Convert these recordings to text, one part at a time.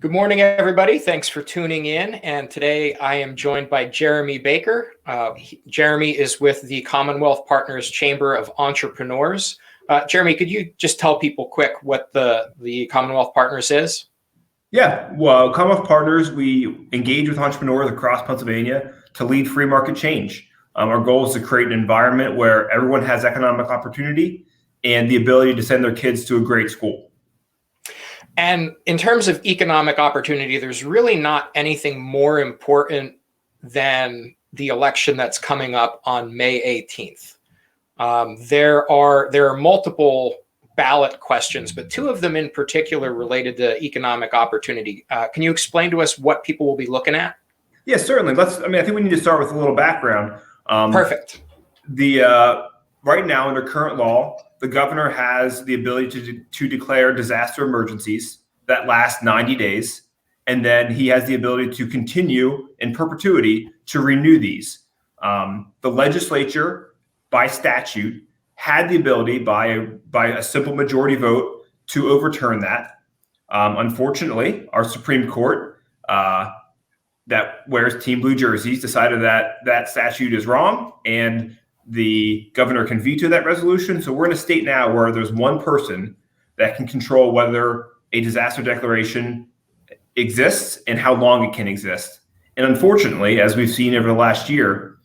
Good morning, everybody. Thanks for tuning in. And today I am joined by Jeremy Baker. Jeremy is with the Commonwealth Partners Chamber of Entrepreneurs. Jeremy, could you just tell people quick what the Commonwealth Partners is? Yeah, well, Commonwealth Partners, we engage with entrepreneurs across Pennsylvania to lead free market change. Our goal is to create an environment where everyone has economic opportunity and the ability to send their kids to a great school. And in terms of economic opportunity, there's really not anything more important than the election that's coming up on May 18th. There are multiple ballot questions, but two of them in particular related to economic opportunity. Can you explain to us what people will be looking at? Yes, certainly. I think we need to start with a little background. Perfect. Right now, under current law, the governor has the ability to declare disaster emergencies that last 90 days. And then he has the ability to continue in perpetuity to renew these. The legislature, by statute, had the ability by a simple majority vote to overturn that. Unfortunately, our Supreme Court, that wears team blue jerseys, decided that statute is wrong and the governor can veto that resolution. So we're in a state now where there's one person that can control whether a disaster declaration exists and how long it can exist. And unfortunately, as we've seen over the last year,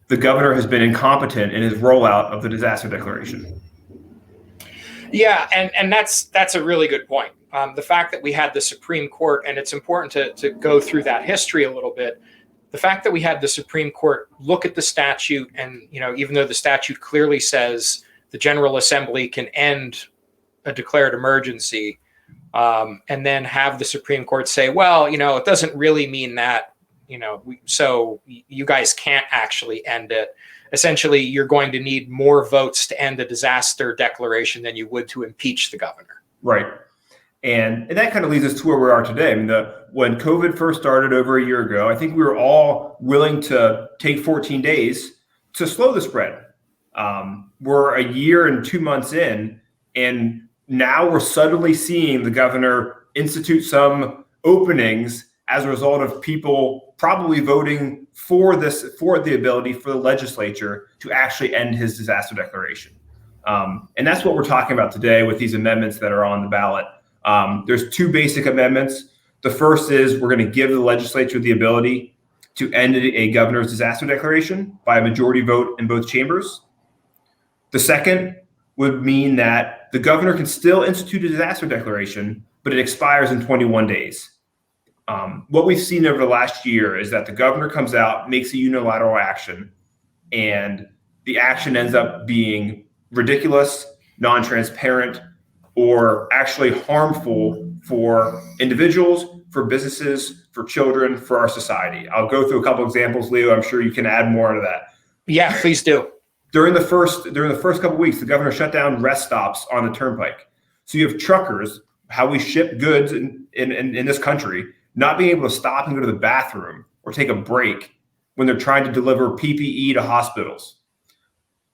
the governor has been incompetent in his rollout of the disaster declaration. Yeah, and that's a really good point. The fact that we had the Supreme Court, and it's important to go through that history a little bit. The fact that we had the Supreme Court look at the statute, and even though the statute clearly says the General Assembly can end a declared emergency, and then have the Supreme Court say, well, it doesn't really mean that, so you guys can't actually end it. Essentially, you're going to need more votes to end a disaster declaration than you would to impeach the governor. Right. And that kind of leads us to where we are today. I mean, when COVID first started over a year ago, I think we were all willing to take 14 days to slow the spread. We're a year and 2 months in, and now we're suddenly seeing the governor institute some openings as a result of people probably voting for the ability for the legislature to actually end his disaster declaration. And that's what we're talking about today with these amendments that are on the ballot. There's two basic amendments. The first is we're going to give the legislature the ability to end a governor's disaster declaration by a majority vote in both chambers. The second would mean that the governor can still institute a disaster declaration, but it expires in 21 days. What we've seen over the last year is that the governor comes out, makes a unilateral action, and the action ends up being ridiculous, non-transparent, or actually harmful for individuals, for businesses, for children, for our society. I'll go through a couple examples, Leo. I'm sure you can add more to that. Yeah, please do. During the first couple of weeks, the governor shut down rest stops on the turnpike. So you have truckers, how we ship goods in this country, not being able to stop and go to the bathroom or take a break when they're trying to deliver PPE to hospitals.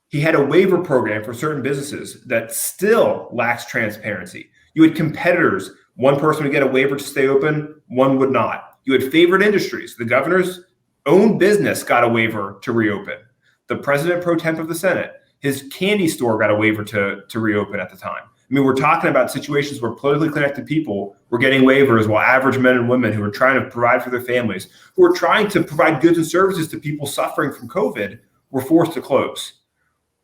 He had a waiver program for certain businesses that still lacks transparency. You had competitors. One person would get a waiver to stay open, one would not. You had favored industries. The governor's own business got a waiver to reopen. The president pro temp of the Senate, his candy store got a waiver to reopen at the time. I mean, we're talking about situations where politically connected people were getting waivers while average men and women who were trying to provide for their families, who were trying to provide goods and services to people suffering from COVID, were forced to close.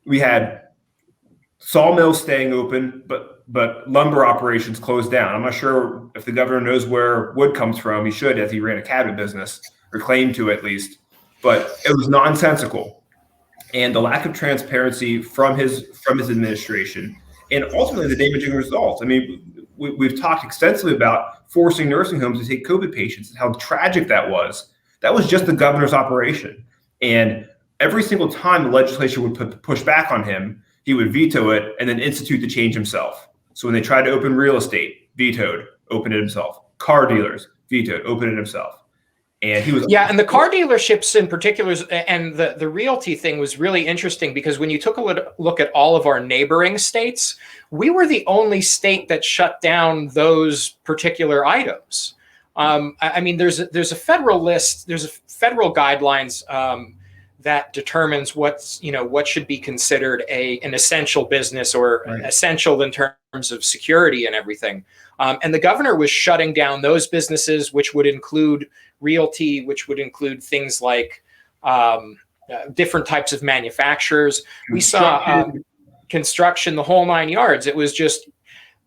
We had sawmills staying open, but lumber operations closed down. I'm not sure if the governor knows where wood comes from. He should, as he ran a cabinet business, or claimed to at least. But it was nonsensical. And the lack of transparency from his administration, and ultimately the damaging results. I mean, we've talked extensively about forcing nursing homes to take COVID patients and how tragic that was. That was just the governor's operation. And every single time the legislature would push back on him, he would veto it and then institute the change himself. So when they tried to open real estate, vetoed, opened it himself. Car dealers, vetoed, opened it himself. And he was and the car dealerships in particular, and the realty thing was really interesting because when you took a look at all of our neighboring states, we were the only state that shut down those particular items. I mean, there's a federal list, there's a federal guidelines that determines what should be considered an essential business or essential in terms of security and everything. And the governor was shutting down those businesses, which would include realty, which would include things like different types of manufacturers. We saw construction, the whole 9 yards. It was just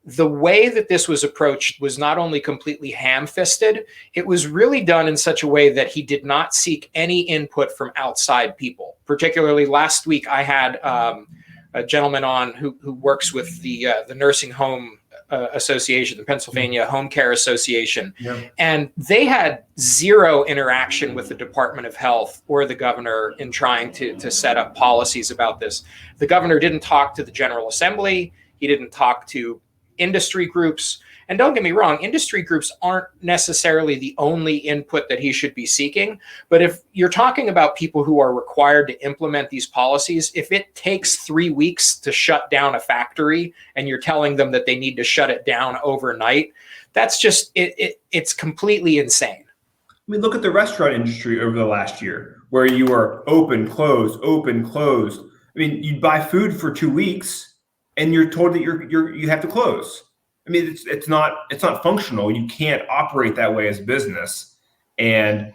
the way that this was approached was not only completely ham-fisted, it was really done in such a way that he did not seek any input from outside people. Particularly last week, I had a gentleman on who works with the nursing home association, the Pennsylvania Home Care Association, and they had zero interaction with the Department of Health or the governor in trying to set up policies about this. The governor didn't talk to the General Assembly. He didn't talk to industry groups. And don't get me wrong, industry groups aren't necessarily the only input that he should be seeking. But if you're talking about people who are required to implement these policies, if it takes 3 weeks to shut down a factory and you're telling them that they need to shut it down overnight, that's just, it's completely insane. I mean, look at the restaurant industry over the last year, where you are open, closed, open, closed. I mean, you buy food for 2 weeks and you're told that you have to close. I mean, it's not functional. You can't operate that way as a business. And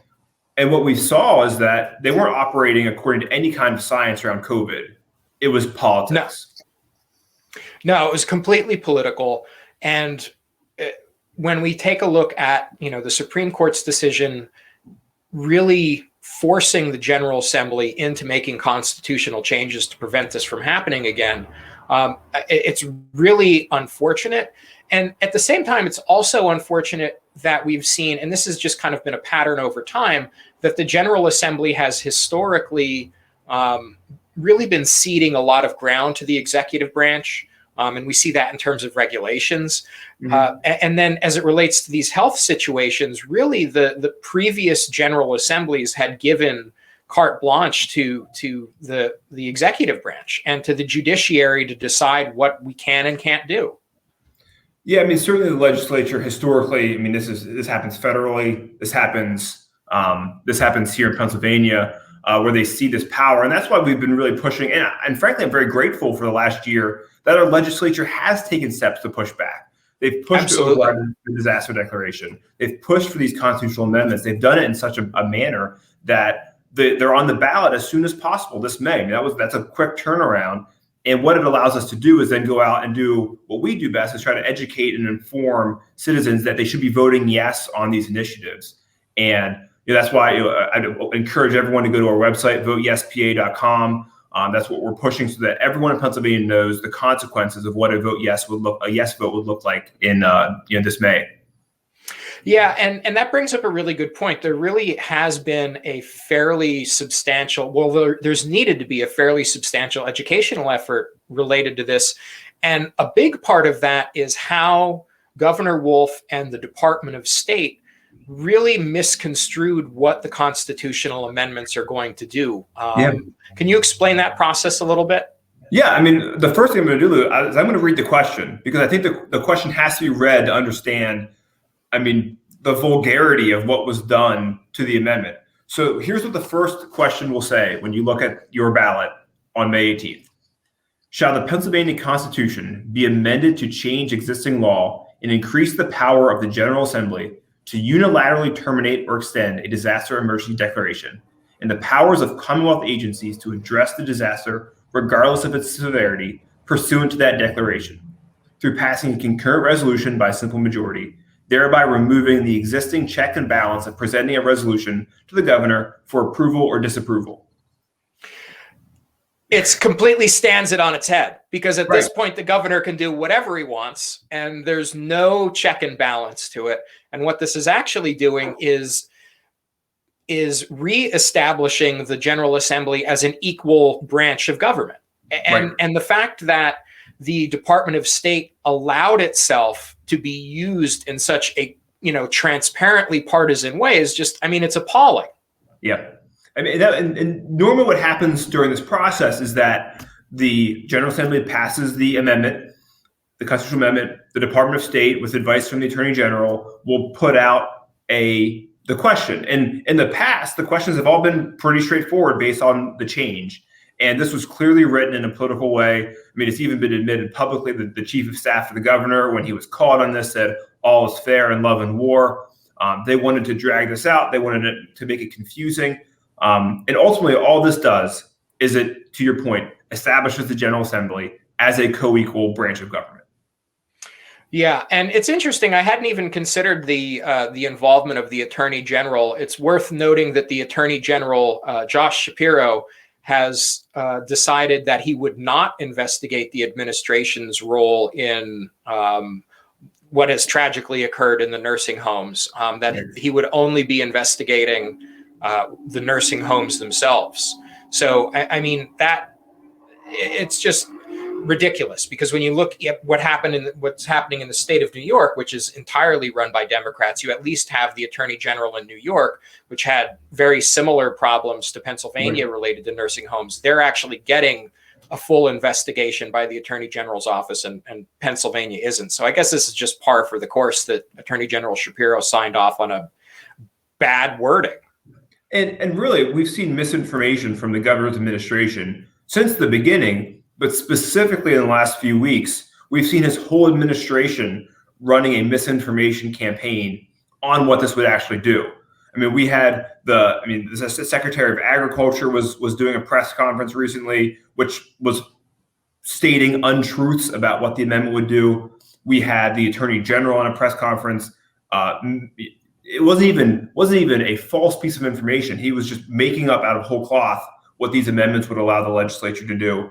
what we saw is that they weren't operating according to any kind of science around COVID. It was politics. No, it was completely political. And when we take a look at, the Supreme Court's decision really forcing the General Assembly into making constitutional changes to prevent this from happening again, it's really unfortunate. And at the same time, it's also unfortunate that we've seen, and this has just kind of been a pattern over time, that the General Assembly has historically really been ceding a lot of ground to the executive branch. And we see that in terms of regulations. And then as it relates to these health situations, really the previous General Assemblies had given carte blanche to the executive branch and to the judiciary to decide what we can and can't do. Yeah, I mean, certainly the legislature historically, I mean, this happens federally. This happens here in Pennsylvania, where they see this power. And that's why we've been really pushing. And frankly, I'm very grateful for the last year that our legislature has taken steps to push back. They've pushed to override the disaster declaration. They've pushed for these constitutional amendments. They've done it in such a manner that they're on the ballot as soon as possible this May. I mean, that's a quick turnaround. And what it allows us to do is then go out and do what we do best, is try to educate and inform citizens that they should be voting yes on these initiatives. And that's why I encourage everyone to go to our website, voteyespa.com. That's what we're pushing, so that everyone in Pennsylvania knows the consequences of what a yes vote would look like in this May. Yeah, and that brings up a really good point. There really has been a fairly substantial, there's needed to be a fairly substantial educational effort related to this. And a big part of that is how Governor Wolf and the Department of State really misconstrued what the constitutional amendments are going to do. Can you explain that process a little bit? Yeah, I mean, the first thing I'm going to do is I'm going to read the question, because I think the question has to be read to understand, I mean, the vulgarity of what was done to the amendment. So here's what the first question will say when you look at your ballot on May 18th. Shall the Pennsylvania Constitution be amended to change existing law and increase the power of the General Assembly to unilaterally terminate or extend a disaster emergency declaration and the powers of Commonwealth agencies to address the disaster regardless of its severity pursuant to that declaration, through passing a concurrent resolution by simple majority, thereby removing the existing check and balance of presenting a resolution to the governor for approval or disapproval? It completely stands it on its head, because at this point, the governor can do whatever he wants, and there's no check and balance to it. And what this is actually doing is reestablishing the General Assembly as an equal branch of government. And the fact that the Department of State allowed itself to be used in such a transparently partisan way is just, it's appalling. Yeah. I mean, and normally what happens during this process is that the General Assembly passes the amendment, the constitutional amendment. The Department of State, with advice from the Attorney General, will put out the question. And in the past, the questions have all been pretty straightforward based on the change. And this was clearly written in a political way. I mean, it's even been admitted publicly that the chief of staff of the governor, when he was called on this, said all is fair in love and war. They wanted to drag this out. They wanted to make it confusing. And ultimately, all this does is it, to your point, establishes the General Assembly as a co-equal branch of government. Yeah, and it's interesting. I hadn't even considered the involvement of the Attorney General. It's worth noting that the Attorney General, Josh Shapiro, has decided that he would not investigate the administration's role in what has tragically occurred in the nursing homes, that he would only be investigating the nursing homes themselves. So, I mean, it's just ridiculous, because when you look at what's happening in the state of New York, which is entirely run by Democrats, you at least have the Attorney General in New York, which had very similar problems to Pennsylvania related to nursing homes. They're actually getting a full investigation by the Attorney General's office, and Pennsylvania isn't. So I guess this is just par for the course that Attorney General Shapiro signed off on a bad wording. And really, we've seen misinformation from the governor's administration since the beginning. But specifically in the last few weeks, we've seen his whole administration running a misinformation campaign on what this would actually do. I mean, we had the Secretary of Agriculture was doing a press conference recently, which was stating untruths about what the amendment would do. We had the Attorney General on a press conference. It wasn't even a false piece of information. He was just making up out of whole cloth what these amendments would allow the legislature to do.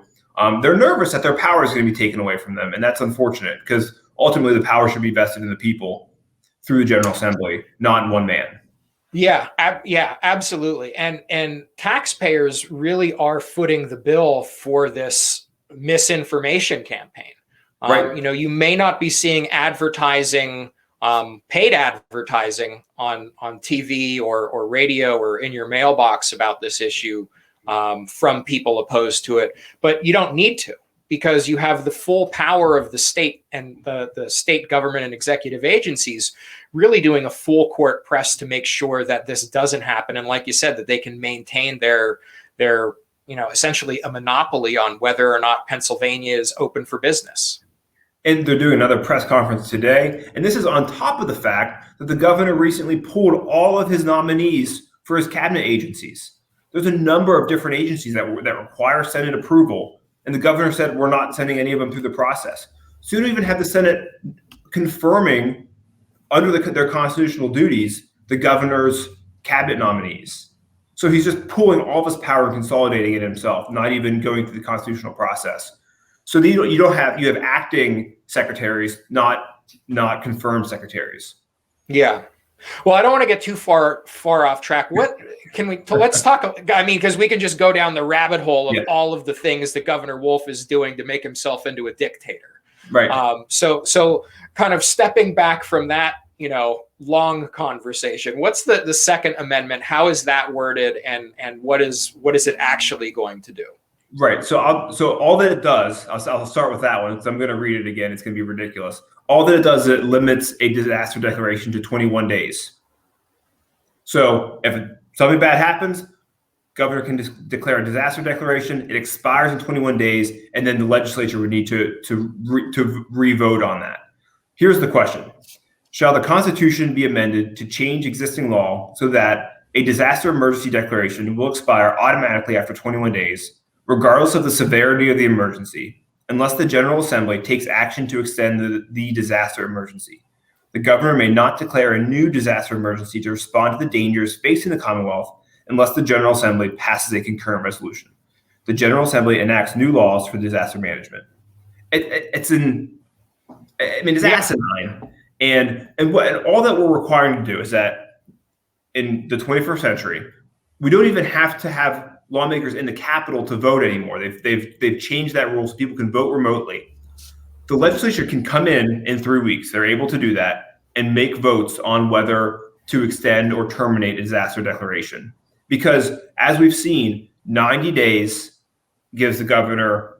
They're nervous that their power is going to be taken away from them, and that's unfortunate, because ultimately the power should be vested in the people through the General Assembly, not in one man. Yeah, absolutely. And taxpayers really are footing the bill for this misinformation campaign. Right. You may not be seeing advertising, paid advertising on TV or radio or in your mailbox about this issue from people opposed to it, but you don't need to, because you have the full power of the state and the state government and executive agencies really doing a full court press to make sure that this doesn't happen. And like you said, that they can maintain their essentially a monopoly on whether or not Pennsylvania is open for business. And they're doing another press conference today. And this is on top of the fact that the governor recently pulled all of his nominees for his cabinet agencies. There's a number of different agencies that require Senate approval, and the governor said we're not sending any of them through the process. So you don't even have the Senate confirming under their constitutional duties the governor's cabinet nominees. So he's just pulling all of his power and consolidating it himself, not even going through the constitutional process. So you have acting secretaries, not confirmed secretaries. Yeah. Well, I don't want to get too far off track. Let's talk, because we can just go down the rabbit hole of all of the things that Governor Wolf is doing to make himself into a dictator. Right. So kind of stepping back from that, long conversation, what's the Second Amendment? How is that worded, and what is it actually going to do? Right. So all that it does, I'll start with that one, because I'm going to read it again. It's going to be ridiculous. All that it does is it limits a disaster declaration to 21 days. So if something bad happens, governor can declare a disaster declaration. It expires in 21 days, and then the legislature would need to re-vote on that. Here's the question. Shall the Constitution be amended to change existing law so that a disaster emergency declaration will expire automatically after 21 days, regardless of the severity of the emergency, unless the General Assembly takes action to extend the disaster emergency? The governor may not declare a new disaster emergency to respond to the dangers facing the Commonwealth unless the General Assembly passes a concurrent resolution. The General Assembly enacts new laws for disaster management. It's asinine. And all that we're requiring to do is that in the 21st century, we don't even have to have lawmakers in the Capitol to vote anymore. They've changed that rule so people can vote remotely. The legislature can come in 3 weeks. They're able to do that, and make votes on whether to extend or terminate a disaster declaration. Because as we've seen, 90 days gives the governor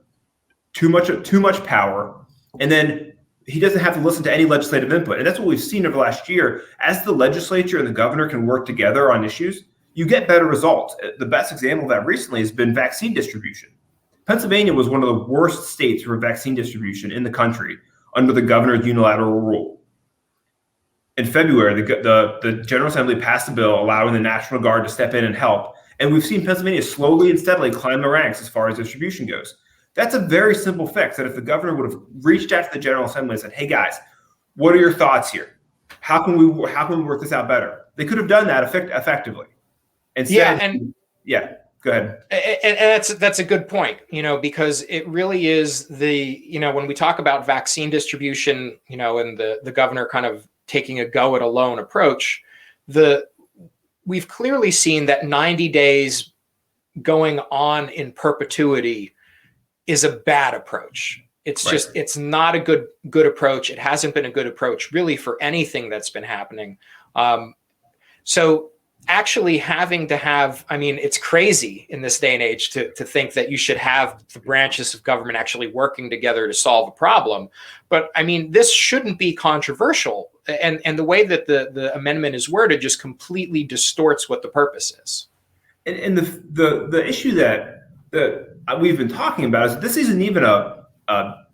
too much power, and then he doesn't have to listen to any legislative input. And that's what we've seen over the last year. As the legislature and the governor can work together on issues, you get better results. The best example of that recently has been vaccine distribution. Pennsylvania was one of the worst states for vaccine distribution in the country under the governor's unilateral rule. In February, the General Assembly passed a bill allowing the National Guard to step in and help. And we've seen Pennsylvania slowly and steadily climb the ranks as far as distribution goes. That's a very simple fix that if the governor would have reached out to the General Assembly and said, hey guys, what are your thoughts here? How can we work this out better? They could have done that effectively. Instead, go ahead. And that's a good point, because it really is when we talk about vaccine distribution, and the governor kind of taking a go it alone approach, we've clearly seen that 90 days going on in perpetuity is a bad approach. It's right. just, it's not a good approach. It hasn't been a good approach really for anything that's been happening. So actually having to have, it's crazy in this day and age to think that you should have the branches of government actually working together to solve a problem. But this shouldn't be controversial. And the way that the amendment is worded just completely distorts what the purpose is. And the issue that we've been talking about is this isn't even a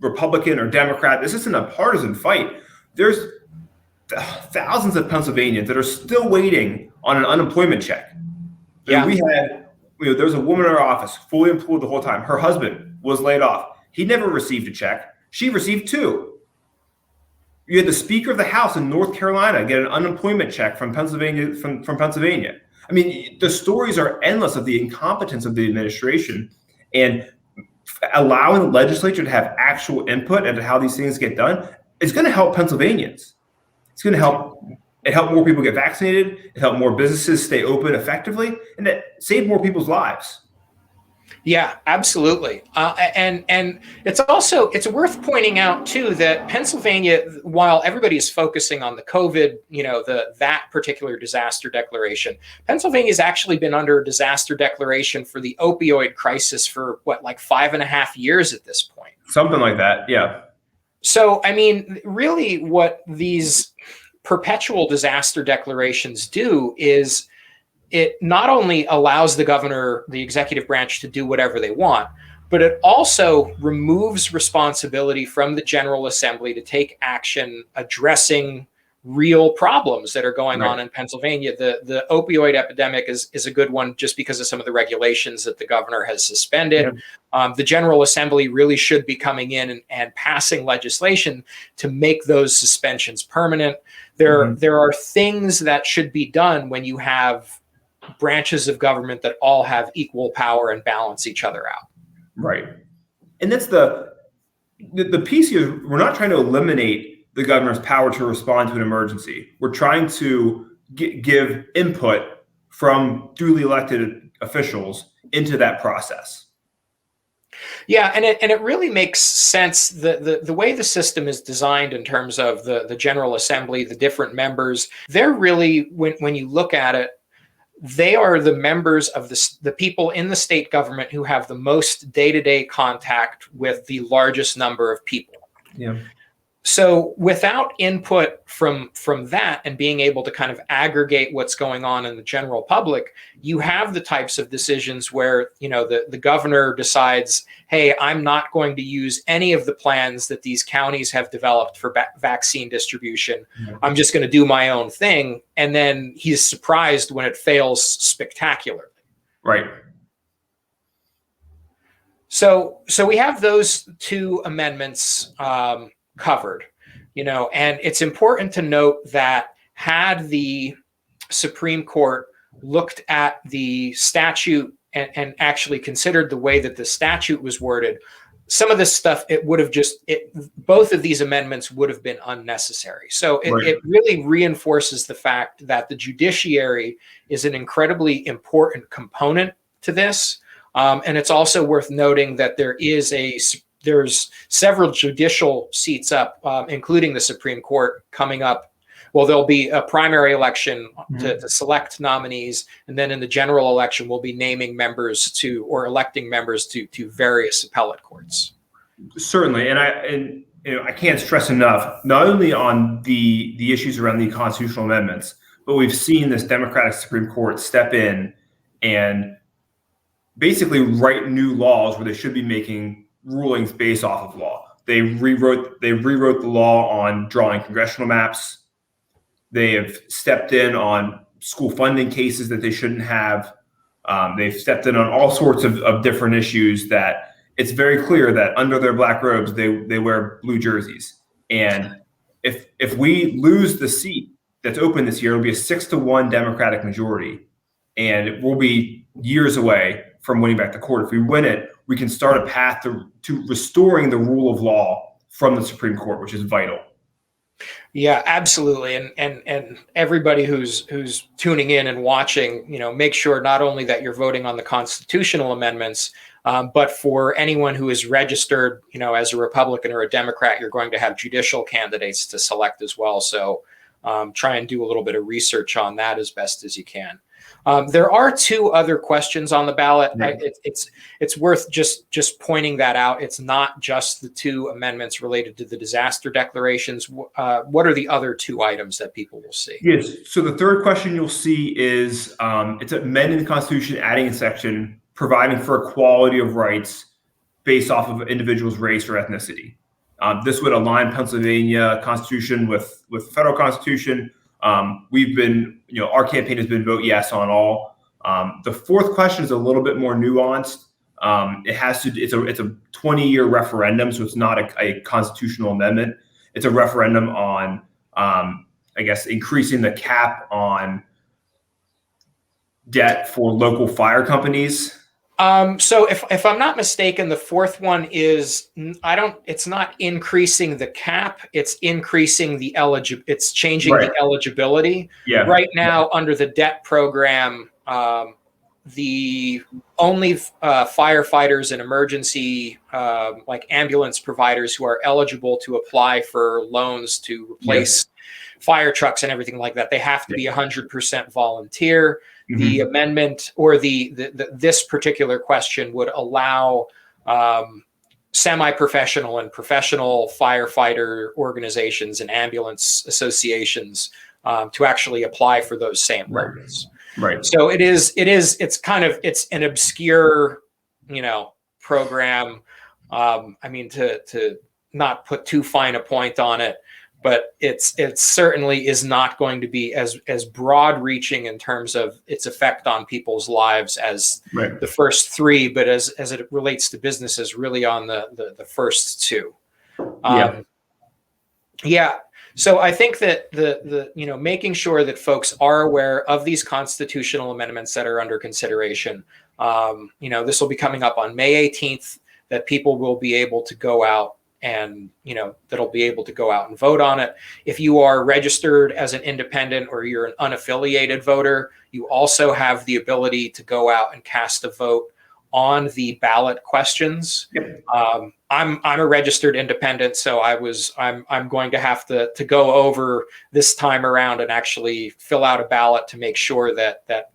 Republican or Democrat. This isn't a partisan fight. There's thousands of Pennsylvanians that are still waiting on an unemployment check. Yeah. There was a woman in our office, fully employed the whole time. Her husband was laid off. He never received a check. She received 2. You had the Speaker of the House in North Carolina get an unemployment check from Pennsylvania. From Pennsylvania. The stories are endless of the incompetence of the administration, and allowing the legislature to have actual input into how these things get done is going to help Pennsylvanians. It's going to help more people get vaccinated. It help more businesses stay open effectively, and it save more people's lives. Yeah, absolutely. And it's worth pointing out too that Pennsylvania, while everybody is focusing on the COVID, that particular disaster declaration, Pennsylvania has actually been under a disaster declaration for the opioid crisis for 5.5 years at this point. Something like that. Yeah. So, really what these perpetual disaster declarations do is it not only allows the governor, the executive branch, to do whatever they want, but it also removes responsibility from the General Assembly to take action addressing real problems that are going on in Pennsylvania. The opioid epidemic is a good one just because of some of the regulations that the governor has suspended. Yeah. The General Assembly really should be coming in and passing legislation to make those suspensions permanent. There are things that should be done when you have branches of government that all have equal power and balance each other out. Right. And that's the piece here. We're not trying to eliminate the governor's power to respond to an emergency. We're trying to give input from duly elected officials into that process. Yeah, and it really makes sense. The way the system is designed in terms of the General Assembly, the different members, they're really, when you look at it, they are the members of the people in the state government who have the most day-to-day contact with the largest number of people. Yeah. So without input from that and being able to kind of aggregate what's going on in the general public, you have the types of decisions where, the governor decides, hey, I'm not going to use any of the plans that these counties have developed for vaccine distribution. Mm-hmm. I'm just going to do my own thing. And then he's surprised when it fails spectacularly. Right. So we have those 2 amendments covered, and it's important to note that had the Supreme Court looked at the statute and actually considered the way that the statute was worded, some of this stuff, both of these amendments would have been unnecessary. So it really reinforces the fact that the judiciary is an incredibly important component to this. And it's also worth noting that there's several judicial seats up, including the Supreme Court, coming up Well, there'll be a primary election to select nominees, and then in the general election, we'll be naming members to or electing members to various appellate courts. Certainly, and I can't stress enough, not only on the issues around the constitutional amendments, but we've seen this Democratic Supreme Court step in and basically write new laws where they should be making rulings based off of law. They rewrote the law on drawing congressional maps. They have stepped in on school funding cases that they shouldn't have. They've stepped in on all sorts of different issues that it's very clear that under their black robes, they wear blue jerseys. And if we lose the seat that's open this year, it'll be a 6-1 Democratic majority. And we'll be years away from winning back the court. If we win it, we can start a path to restoring the rule of law from the Supreme Court, which is vital. Yeah, absolutely. And everybody who's tuning in and watching, make sure not only that you're voting on the constitutional amendments, but for anyone who is registered, as a Republican or a Democrat, you're going to have judicial candidates to select as well. So try and do a little bit of research on that as best as you can. There are 2 other questions on the ballot. It's worth just pointing that out. It's not just the 2 amendments related to the disaster declarations. What are the other 2 items that people will see? Yes. So the third question you'll see is it's amending the Constitution, adding a section providing for equality of rights based off of individuals' race or ethnicity. This would align Pennsylvania Constitution with the federal Constitution. We've been, our campaign has been vote yes on all. The fourth question is a little bit more nuanced. It's a 20-year referendum, so it's not a constitutional amendment. It's a referendum on, increasing the cap on debt for local fire companies. So if I'm not mistaken, the fourth one is it's not increasing the cap, it's increasing the it's changing the eligibility. Yeah. Right now under the debt program, the only firefighters and emergency like ambulance providers who are eligible to apply for loans to replace fire trucks and everything like that, they have to be 100% volunteer. The amendment or this particular question would allow semi-professional and professional firefighter organizations and ambulance associations to actually apply for those same loans. Right. So it's an obscure, program. To not put too fine a point on it, but it certainly is not going to be as broad reaching in terms of its effect on people's lives as the first 3, but as it relates to businesses, really on the first 2. So I think that the making sure that folks are aware of these constitutional amendments that are under consideration. This will be coming up on May 18th, that people will be able to go out and that'll be able to go out and vote on it. If you are registered as an independent or you're an unaffiliated voter, you also have the ability to go out and cast a vote on the ballot questions. I'm a registered independent, so I'm going to have to go over this time around and actually fill out a ballot to make sure that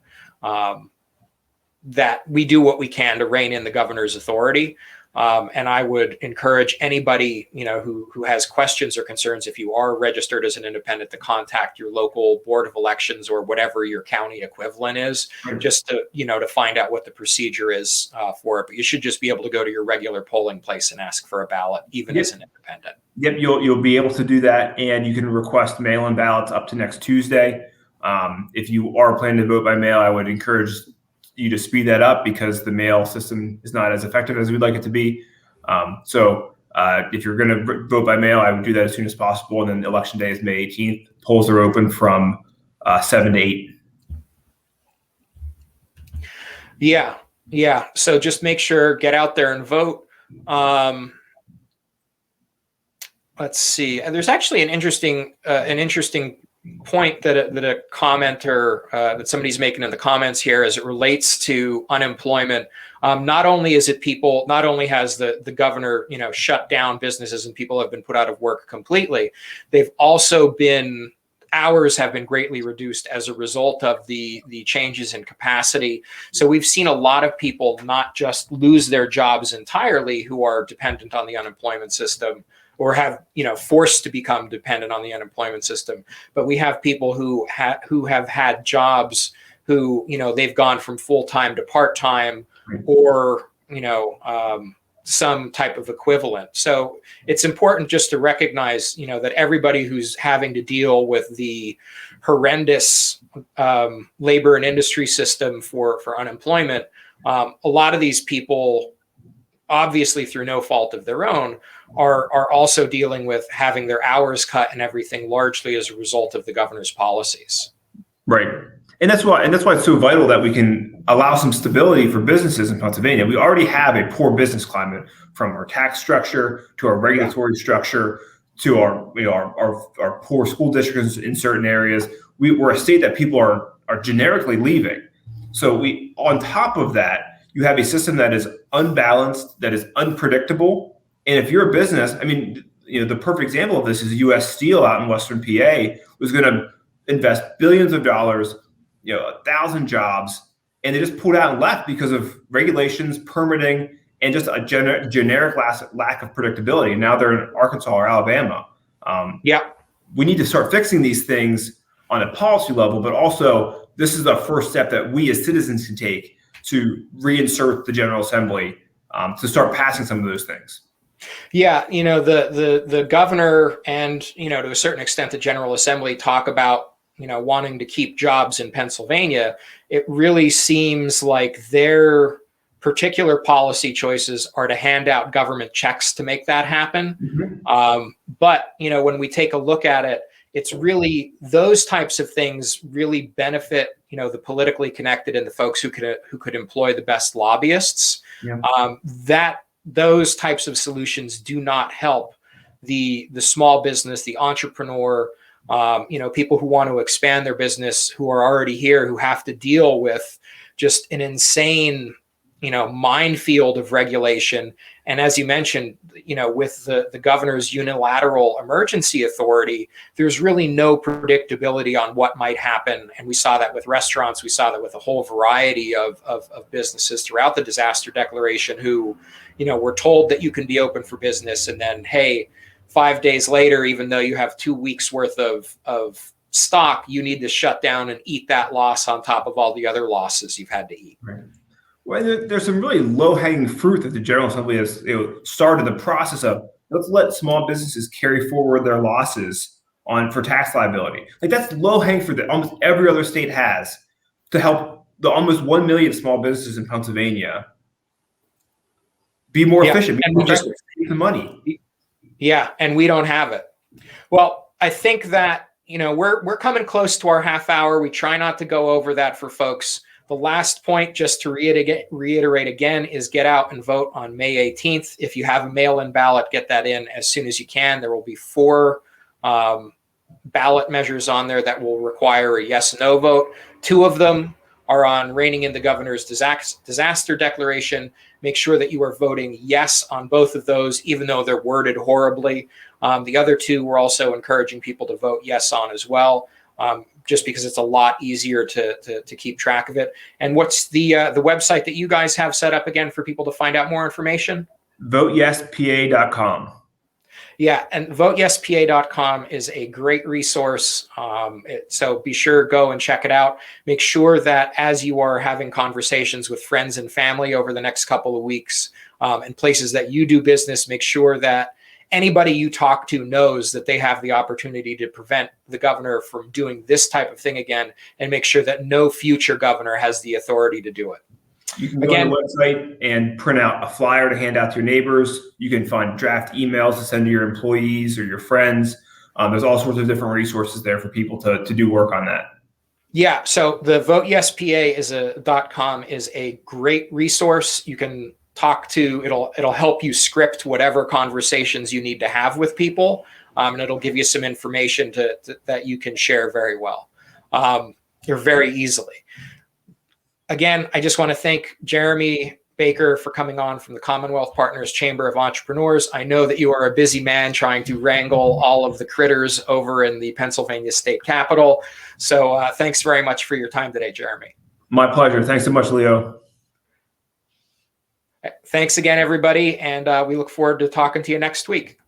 we do what we can to rein in the governor's authority. And I would encourage anybody, who has questions or concerns, if you are registered as an independent, to contact your local board of elections or whatever your county equivalent is, just to, to find out what the procedure is for it. But you should just be able to go to your regular polling place and ask for a ballot, even as an independent. Yep, you'll be able to do that, and you can request mail-in ballots up to next Tuesday. If you are planning to vote by mail, I would encourage you to speed that up because the mail system is not as effective as we'd like it to be. So if you're going to vote by mail, I would do that as soon as possible. And then election day is May 18th. Polls are open from 7 to 8. Yeah. So just make sure, get out there and vote. Let's see. And there's actually an interesting point that a commenter that somebody's making in the comments here as it relates to unemployment. Not only has the governor shut down businesses and people have been put out of work completely, they've also been hours have been greatly reduced as a result of the changes in capacity. So we've seen a lot of people not just lose their jobs entirely who are dependent on the unemployment system or have, forced to become dependent on the unemployment system, but we have people who have had jobs who, they've gone from full-time to part-time or, some type of equivalent. So it's important just to recognize, that everybody who's having to deal with the horrendous labor and industry system for unemployment, a lot of these people, obviously through no fault of their own, are also dealing with having their hours cut and everything largely as a result of the governor's policies. Right. And that's why it's so vital that we can allow some stability for businesses in Pennsylvania. We already have a poor business climate, from our tax structure to our regulatory structure to our poor school districts in certain areas. We're a state that people are generically leaving. So on top of that, you have a system that is unbalanced, that is unpredictable. And if you're a business, the perfect example of this is U.S. Steel out in Western PA was going to invest billions of dollars, 1,000 jobs, and they just pulled out and left because of regulations, permitting, and just a generic lack of predictability. And now they're in Arkansas or Alabama. We need to start fixing these things on a policy level, but also this is the first step that we as citizens can take to reinsert the General Assembly to start passing some of those things. Yeah, the governor and, to a certain extent, the General Assembly talk about, wanting to keep jobs in Pennsylvania. It really seems like their particular policy choices are to hand out government checks to make that happen. Mm-hmm. But, when we take a look at it, it's really those types of things really benefit, the politically connected and the folks who could employ the best lobbyists. Yeah. Those types of solutions do not help the small business, the entrepreneur, people who want to expand their business, who are already here, who have to deal with just an insane, minefield of regulation. And as you mentioned, with the governor's unilateral emergency authority, there's really no predictability on what might happen. And we saw that with restaurants. We saw that with a whole variety of businesses throughout the disaster declaration who, were told that you can be open for business. And then, hey, 5 days later, even though you have 2 weeks worth of stock, you need to shut down and eat that loss on top of all the other losses you've had to eat. Right. Well, there's some really low-hanging fruit that the General Assembly has started the process of. Let's let small businesses carry forward their losses for tax liability. Like, that's low-hanging fruit that almost every other state has to help the almost 1 million small businesses in Pennsylvania be more efficient, be more effective, save the money. Yeah, and we don't have it. Well, I think that, we're coming close to our half hour. We try not to go over that for folks. The last point, just to reiterate again, is get out and vote on May 18th. If you have a mail-in ballot, get that in as soon as you can. There will be 4 ballot measures on there that will require a yes/no vote. 2 of them are on reining in the governor's disaster declaration. Make sure that you are voting yes on both of those, even though they're worded horribly. The other 2, we're also encouraging people to vote yes on as well, just because it's a lot easier to keep track of it. And what's the website that you guys have set up again for people to find out more information? VoteYesPA.com. Yeah, and VoteYesPA.com is a great resource. So be sure go and check it out. Make sure that as you are having conversations with friends and family over the next couple of weeks, and places that you do business, make sure that anybody you talk to knows that they have the opportunity to prevent the governor from doing this type of thing again, and make sure that no future governor has the authority to do it. You can go on the website and print out a flyer to hand out to your neighbors. You can find draft emails to send to your employees or your friends. There's all sorts of different resources there for people to do work on that. Yeah, so the VoteYesPA.com is a great resource. You can talk to, it'll help you script whatever conversations you need to have with people, and it'll give you some information that you can share very well, or very easily. Again, I just want to thank Jeremy, Baker for coming on from the Commonwealth Partners Chamber of Entrepreneurs. I know that you are a busy man trying to wrangle all of the critters over in the Pennsylvania state capitol. So thanks very much for your time today, Jeremy. My pleasure. Thanks so much, Leo. Thanks again, everybody. And we look forward to talking to you next week.